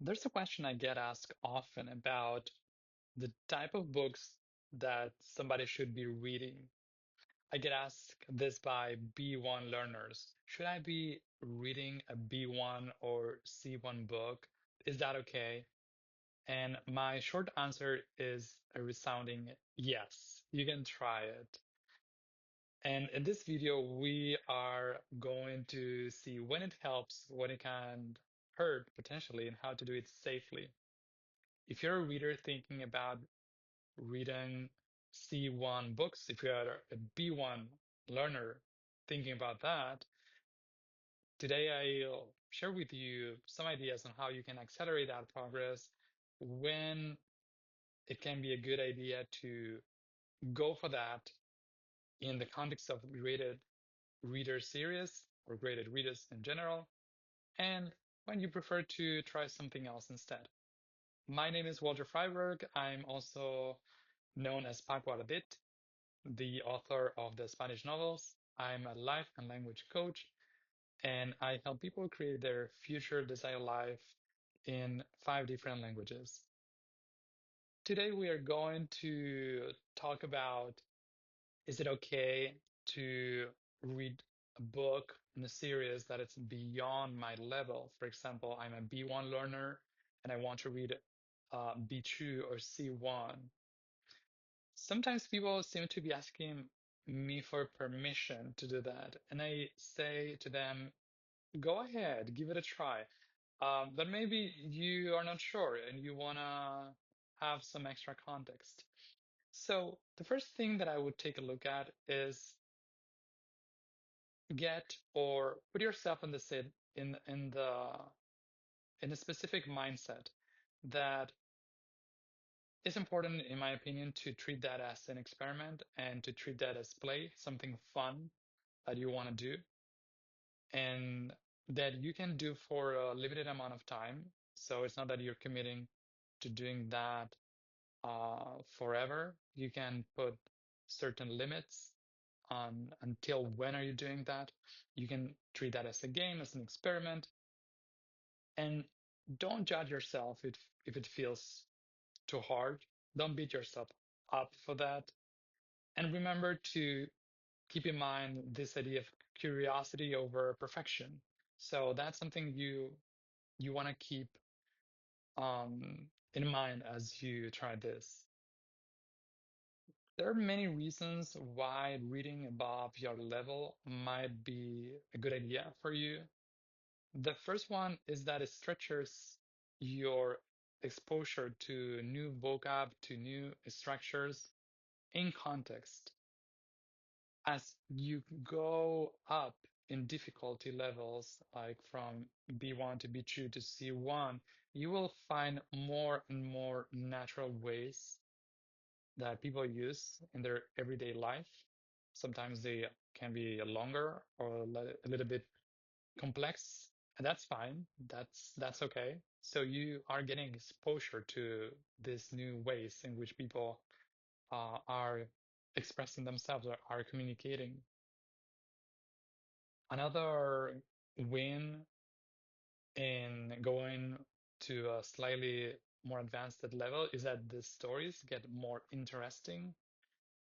There's a question I get asked often about the type of books that somebody should be reading. I get asked this by B1 learners. Should I be reading a B1 or C1 book? Is that okay? And my short answer is a resounding yes. You can try it. And in this video, we are going to see when it helps, when it can hurt potentially, and how to do it safely. If you're a reader thinking about reading C1 books, if you're a B1 learner thinking about that, today I'll share with you some ideas on how you can accelerate that progress, when it can be a good idea to go for that in the context of graded reader series or graded readers in general, and when you prefer to try something else instead. My name is Walter Freiberg. I'm also known as Paco Ardit, the author of the Spanish novels. I'm a life and language coach, and I help people create their future desired life in 5 different languages. Today, we are going to talk about, is it okay to read a book in a series that it's beyond my level? For example, I'm a B1 learner and I want to read B2 or C1. Sometimes people seem to be asking me for permission to do that. And I say to them, go ahead, give it a try. But maybe you are not sure and you want to have some extra context. So the first thing that I would take a look at is get or put yourself in the in a specific mindset that it's important, in my opinion, to treat that as an experiment and to treat that as play, something fun that you want to do and that you can do for a limited amount of time. So it's not that you're committing to doing that forever. You can put certain limits on until when are you doing that. You can treat that as a game, as an experiment, and don't judge yourself if it feels too hard. Don't beat yourself up for that. And remember to keep in mind this idea of curiosity over perfection. So that's something you want to keep in mind as you try this. There are many reasons why reading above your level might be a good idea for you. The first one is that it stretches your exposure to new vocab, to new structures in context. As you go up in difficulty levels, like from B1 to B2 to C1, you will find more and more natural ways that people use in their everyday life. Sometimes they can be longer or a little bit complex, and that's fine. That's okay. So you are getting exposure to these new ways in which people are expressing themselves or are communicating. Another win in going to a slightly more advanced level is that the stories get more interesting.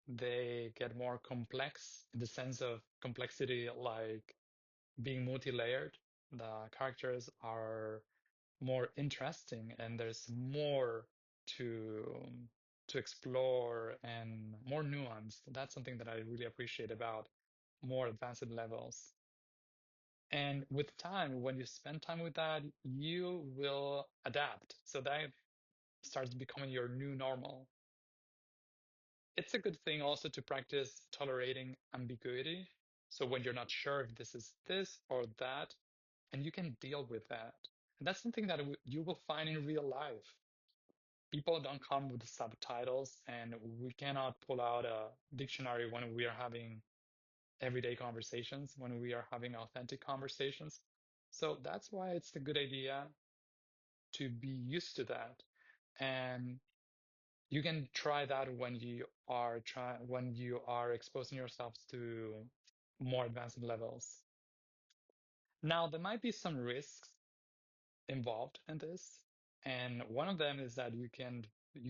They get more complex in the sense of complexity, like being multi-layered. The characters are more interesting and there's more to to explore and more nuanced. That's something that I really appreciate about more advanced levels. And with time, when you spend time with that, you will adapt. So that starts becoming your new normal. It's a good thing also to practice tolerating ambiguity. So when you're not sure if this is this or that, and you can deal with that. And that's something that you will find in real life. People don't come with subtitles, and we cannot pull out a dictionary when we are having everyday conversations, when we are having authentic conversations. So that's why it's a good idea to be used to that. And you can try that when you are exposing yourselves to more advanced levels. Now, there might be some risks involved in this. And one of them is that you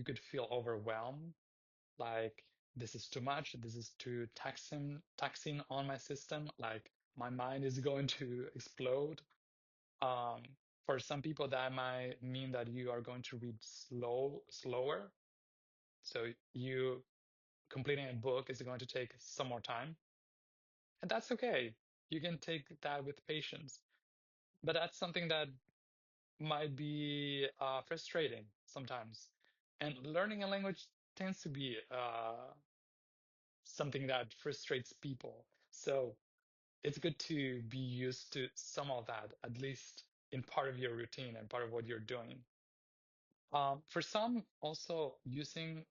could feel overwhelmed, like this is too much, this is too taxing on my system, like my mind is going to explode. Um, for some people, that might mean that you are going to read slower. So you completing a book is going to take some more time, and that's okay. You can take that with patience, but that's something that might be frustrating sometimes. And learning a language tends to be something that frustrates people. So it's good to be used to some of that, at least in part of your routine and part of what you're doing. For some, also using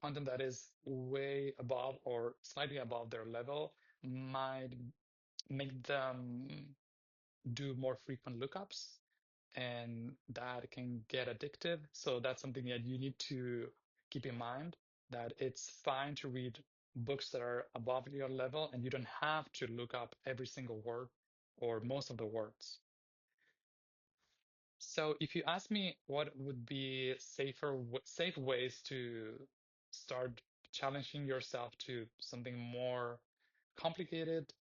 content that is way above or slightly above their level might make them do more frequent lookups, and that can get addictive. So that's something that you need to keep in mind, that it's fine to read books that are above your level and you don't have to look up every single word or most of the words. So if you ask me what would be safe ways to start challenging yourself to something more complicated,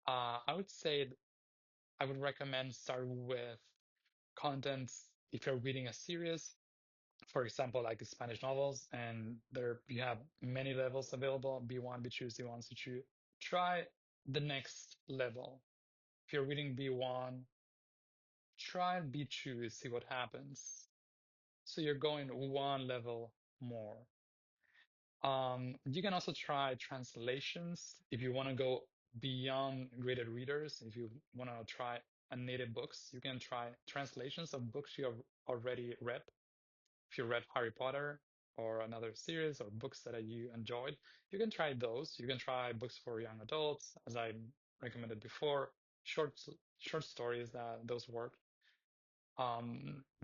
I would say I would recommend start with contents if you're reading a series, for example, like Spanish novels, and there you have many levels available, B1, B2, C1, C2. Try the next level. If you're reading B1, try B2, see what happens. So you're going one level more. You can also try translations if you want to go beyond graded readers. If you want to try native books, you can try translations of books you have already read. If you read Harry Potter or another series or books that you enjoyed, you can try those. You can try books for young adults, as I recommended before, short short stories that those work.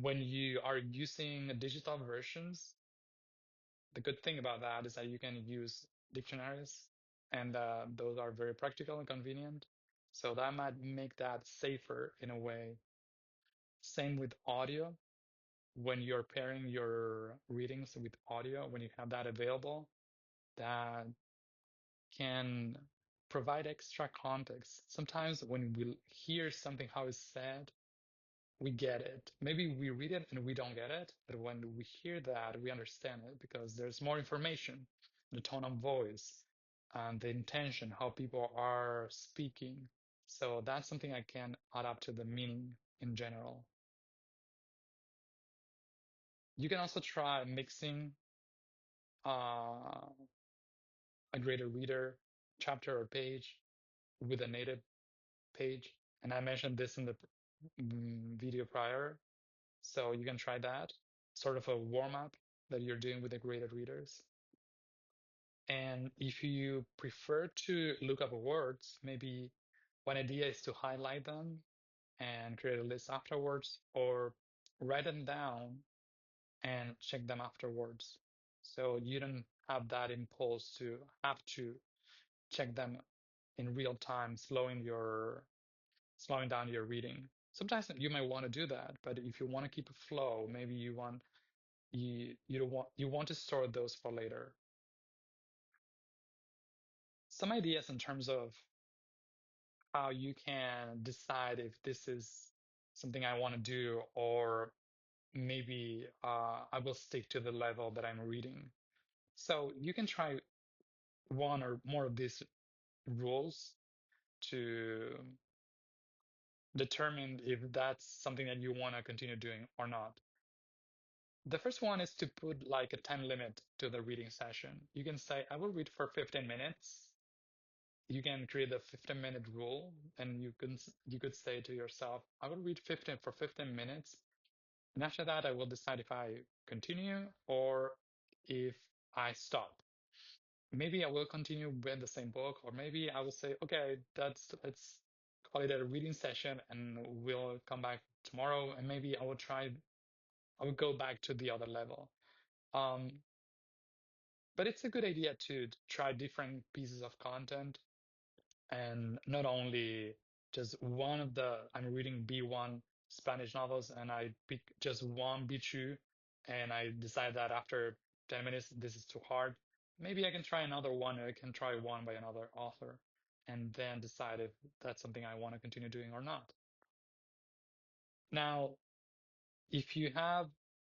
When you are using digital versions, the good thing about that is that you can use dictionaries, and those are very practical and convenient. So that might make that safer in a way. Same with audio. When you're pairing your readings with audio, when you have that available, that can provide extra context. Sometimes when we hear something how it's said, we get it. Maybe we read it and we don't get it, but when we hear that, we understand it because there's more information, the tone of voice, and the intention, how people are speaking. So that's something I can add up to the meaning in general. You can also try mixing uh, a graded reader chapter or page with a native page. And I mentioned this in the video prior. So you can try that, sort of a warm up that you're doing with the graded readers. And if you prefer to look up words, maybe one idea is to highlight them and create a list afterwards, or write them down and check them afterwards. So you don't have that impulse to have to check them in real time, slowing down your reading. Sometimes you might want to do that, but if you want to keep a flow, maybe you don't want you want to store those for later. Some ideas in terms of how you can decide if this is something I want to do, or maybe I will stick to the level that I'm reading. So you can try one or more of these rules to determine if that's something that you want to continue doing or not. The first one is to put like a time limit to the reading session. You can say, I will read for 15 minutes. You can create a 15-minute rule, and you could say to yourself, I will read 15 minutes, and after that I will decide if I continue or if I stop. Maybe I will continue with the same book, or maybe I will say, okay, let's call it a reading session and we'll come back tomorrow, and maybe I will go back to the other level. Um, but it's a good idea to try different pieces of content, and not only just one of the I'm reading B1 Spanish novels and I pick just one Bichu and I decide that after 10 minutes this is too hard, maybe I can try another one. I can try one by another author and then decide if that's something I want to continue doing or not. Now, if you have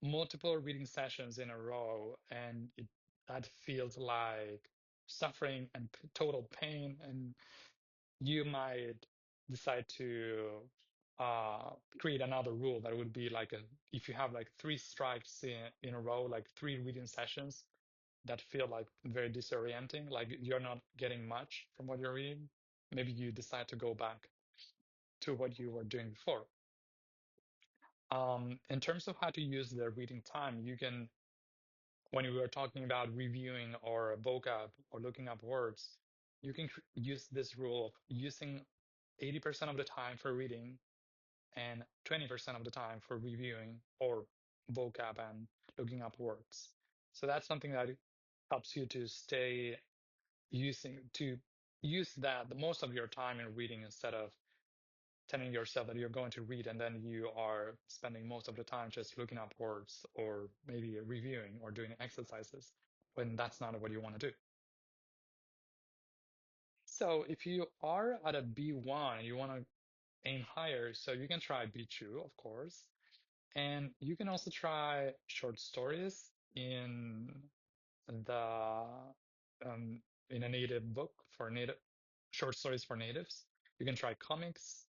multiple reading sessions in a row and that feels like suffering and total pain, and you might decide to create another rule that would be like if you have like three strikes in a row, like three reading sessions that feel like very disorienting, like you're not getting much from what you're reading, maybe you decide to go back to what you were doing before. In terms of how to use the reading time, you can, when we were talking about reviewing or vocab or looking up words, you can use this rule of using 80% of the time for reading and 20% of the time for reviewing or vocab and looking up words. So that's something that helps you to use that the most of your time in reading instead of telling yourself that you're going to read and then you are spending most of the time just looking up words or maybe reviewing or doing exercises when that's not what you want to do. So if you are at a B1 and you want to aim higher, so you can try B2, of course, and you can also try short stories the in a native book for native short stories for natives. You can try comics,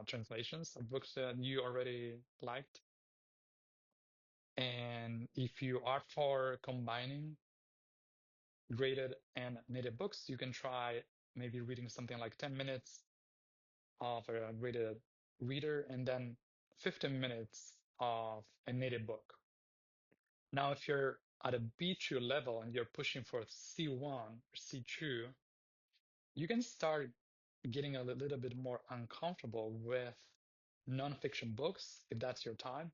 translations of books that you already liked. And if you are for combining graded and native books, you can try maybe reading something like 10 minutes of a graded reader and then 15 minutes of a native book. Now, if you're at a B2 level and you're pushing for C1 or C2, you can start getting a little bit more uncomfortable with nonfiction books if that's your time.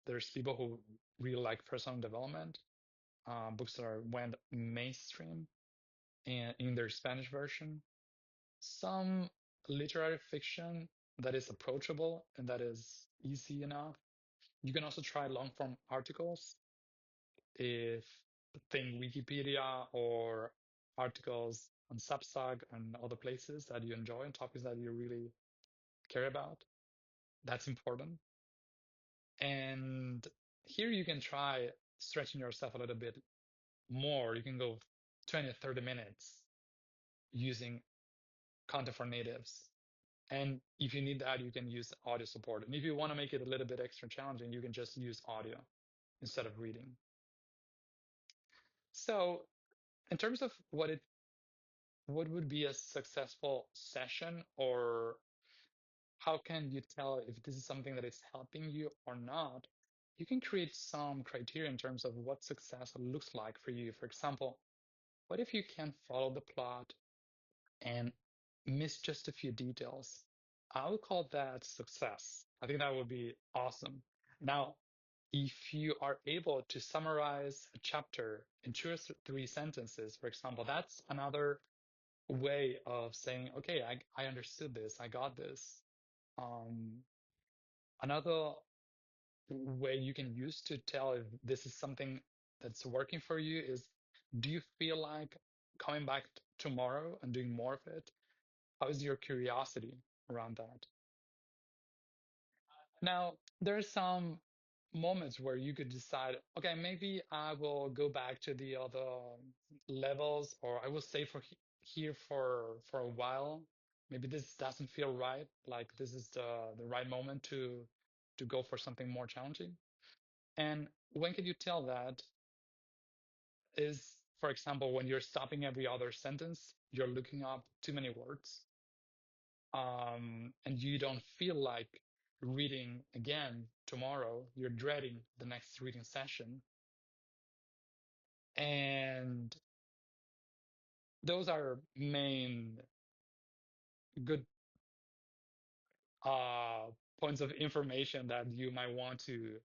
There's people who really like personal development, books that went mainstream and in their Spanish version. Some literary fiction that is approachable and that is easy enough. You can also try long form articles if think Wikipedia or articles on Substack and other places that you enjoy and topics that you really care about. That's important. And here you can try stretching yourself a little bit more. You can go 20, 30 minutes using content for natives. And if you need that, you can use audio support. And if you want to make it a little bit extra challenging, you can just use audio instead of reading. So in terms of what would be a successful session, or how can you tell if this is something that is helping you or not, you can create some criteria in terms of what success looks like for you. For example, what if you can follow the plot and miss just a few details? I would call that success. I think that would be awesome. Now, if you are able to summarize a chapter in 2 or 3 sentences, for example, that's another way of saying, okay, I understood this, I got this. Um, Another way you can use to tell if this is something that's working for you is, do you feel like coming back tomorrow and doing more of it? How is your curiosity around that? Now, there are some moments where you could decide, okay, maybe I will go back to the other levels, or I will stay here for a while. Maybe this doesn't feel right. Like this is the right moment to go for something more challenging. And when can you tell that is, for example, when you're stopping every other sentence, you're looking up too many words, and you don't feel like reading again tomorrow. You're dreading the next reading session. And those are main good uh, points of information that you might want to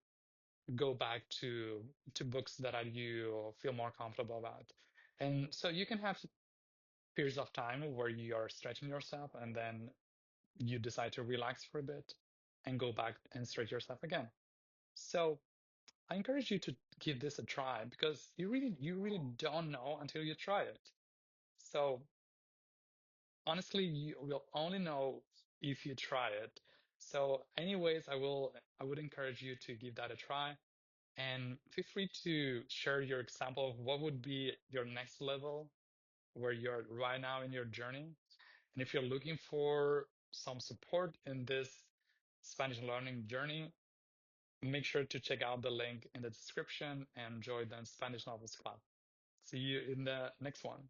go back to books that you feel more comfortable about. And so you can have periods of time where you are stretching yourself and then you decide to relax for a bit. and go back and stretch yourself again. So I encourage you to give this a try because you really don't know until you try it. So honestly, you will only know if you try it. So anyways, I would encourage you to give that a try and feel free to share your example of what would be your next level where you're right now in your journey. And if you're looking for some support in this Spanish learning journey, make sure to check out the link in the description and join the Spanish Novels Club. See you in the next one.